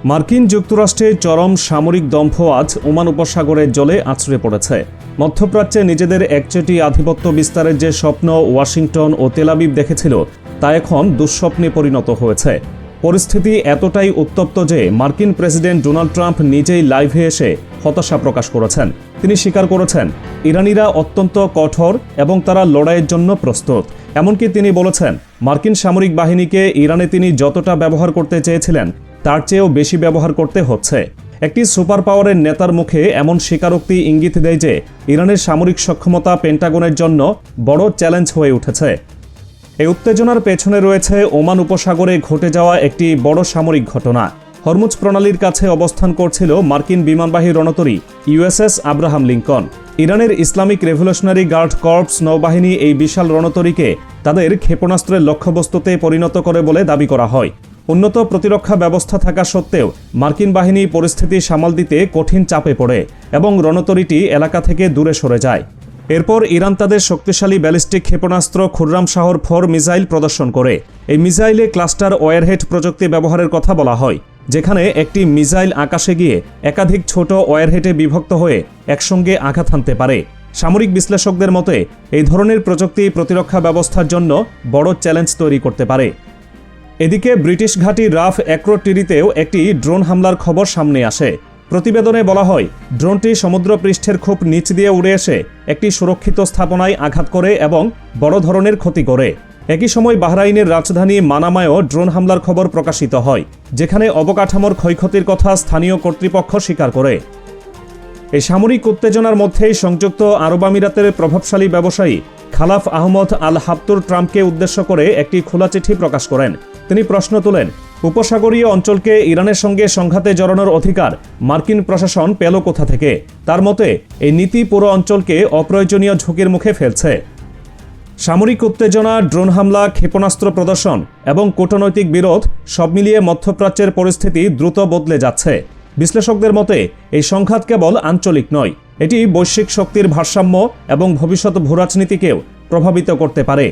মার্কিন যুক্তরাষ্ট্রে চরম সামরিক দম্ভ আজ ওমান উপসাগরের জলে আছড়ে পড়েছে। মধ্যপ্রাচ্যে নিজেদের একচেটি আধিপত্য বিস্তারের যে স্বপ্ন ওয়াশিংটন ও তেল আবিব দেখেছিল তা এখন দুঃস্বপ্নে পরিণত হয়েছে। পরিস্থিতি এতটাই উত্তপ্ত যে মার্কিন প্রেসিডেন্ট ডোনাল্ড ট্রাম্প নিজেই লাইভে এসে হতাশা প্রকাশ করেছেন। তিনি স্বীকার করেছেন ইরানিরা অত্যন্ত কঠোর এবং তারা লড়াইয়ের জন্য প্রস্তুত। এমনকি তিনি বলেছেন মার্কিন সামরিক বাহিনীকে ইরানে তিনি যতটা ব্যবহার করতে চেয়েছিলেন তার চেয়েও বেশি ব্যবহার করতে হচ্ছে। একটি সুপার পাওয়ারের নেতার মুখে এমন স্বীকারোক্তি ইঙ্গিত দেয় যে ইরানের সামরিক সক্ষমতা পেন্টাগনের জন্য বড় চ্যালেঞ্জ হয়ে উঠেছে। এই উত্তেজনার পেছনে রয়েছে ওমান উপসাগরে ঘটে যাওয়া একটি বড় সামরিক ঘটনা। হরমুজ প্রণালীর কাছে অবস্থান করছিল মার্কিন বিমানবাহী রণতরী ইউএসএস আব্রাহাম লিঙ্কন। ইরানের ইসলামিক রেভলিউশনারি গার্ড কর্পস নৌবাহিনী এই বিশাল রণতরীকে তাদের ক্ষেপণাস্ত্রের লক্ষ্যবস্তুতে পরিণত করে বলে দাবি করা হয়। উন্নত প্রতিরক্ষা ব্যবস্থা থাকা সত্ত্বেও মার্কিন বাহিনী পরিস্থিতি সামাল দিতে কঠিন চাপে পড়ে এবং রণতরীটি এলাকা থেকে দূরে সরে যায়। এরপর ইরান তাদের শক্তিশালী ব্যালিস্টিক ক্ষেপণাস্ত্র খুররাম শাহর 4 মিসাইল প্রদর্শন করে। এই মিসাইলে ক্লাস্টার ওয়ারহেড প্রযুক্তি ব্যবহারের কথা বলা হয়, যেখানে একটি মিসাইল আকাশে গিয়ে একাধিক ছোট ওয়ারহেডে বিভক্ত হয়ে একসঙ্গে আঘাত হানতে পারে। সামরিক বিশ্লেষকদের মতে এই ধরনের প্রযুক্তি প্রতিরক্ষা ব্যবস্থার জন্য বড় চ্যালেঞ্জ তৈরি করতে পারে। এদিকে ব্রিটিশ ঘাঁটি রাফ অ্যাক্রোটিরিতেও একটি ড্রোন হামলার খবর সামনে আসে। প্রতিবেদনে বলা হয় ড্রোনটি সমুদ্রপৃষ্ঠের খুব নিচ দিয়ে উড়ে এসে একটি সুরক্ষিত স্থাপনায় আঘাত করে এবং বড় ধরনের ক্ষতি করে। একই সময় বাহরাইনের রাজধানী মানামায়ও ড্রোন হামলার খবর প্রকাশিত হয়, যেখানে অবকাঠামোর ক্ষয়ক্ষতির কথা স্থানীয় কর্তৃপক্ষ স্বীকার করে। এই সামরিক উত্তেজনার মধ্যেই সংযুক্ত আরব আমিরাতের প্রভাবশালী ব্যবসায়ী খালাফ আহমদ আল হাবতুর ট্রাম্পকে উদ্দেশ্য করে একটি খোলা চিঠি প্রকাশ করেন। তিনি প্রশ্ন তোলেন, উপসাগরীয় অঞ্চলকে ইরানের সঙ্গে সংঘাতে জড়ানোর অধিকার মার্কিন প্রশাসন পেল কোথা থেকে? তার মতে এই নীতি পুরো অঞ্চলকে অপ্রয়োজনীয় ঝুঁকির মুখে ফেলছে। সামরিক উত্তেজনা, ড্রোন হামলা, ক্ষেপণাস্ত্র প্রদর্শন এবং কূটনৈতিক বিরোধ সব মিলিয়ে মধ্যপ্রাচ্যের পরিস্থিতি দ্রুত বদলে যাচ্ছে। বিশ্লেষকদের মতে এই সংঘাত কেবল আঞ্চলিক নয়, এটি বৈশ্বিক শক্তির ভারসাম্য এবং ভবিষ্যৎ ভূরাজনীতিকেও প্রভাবিত করতে পারে।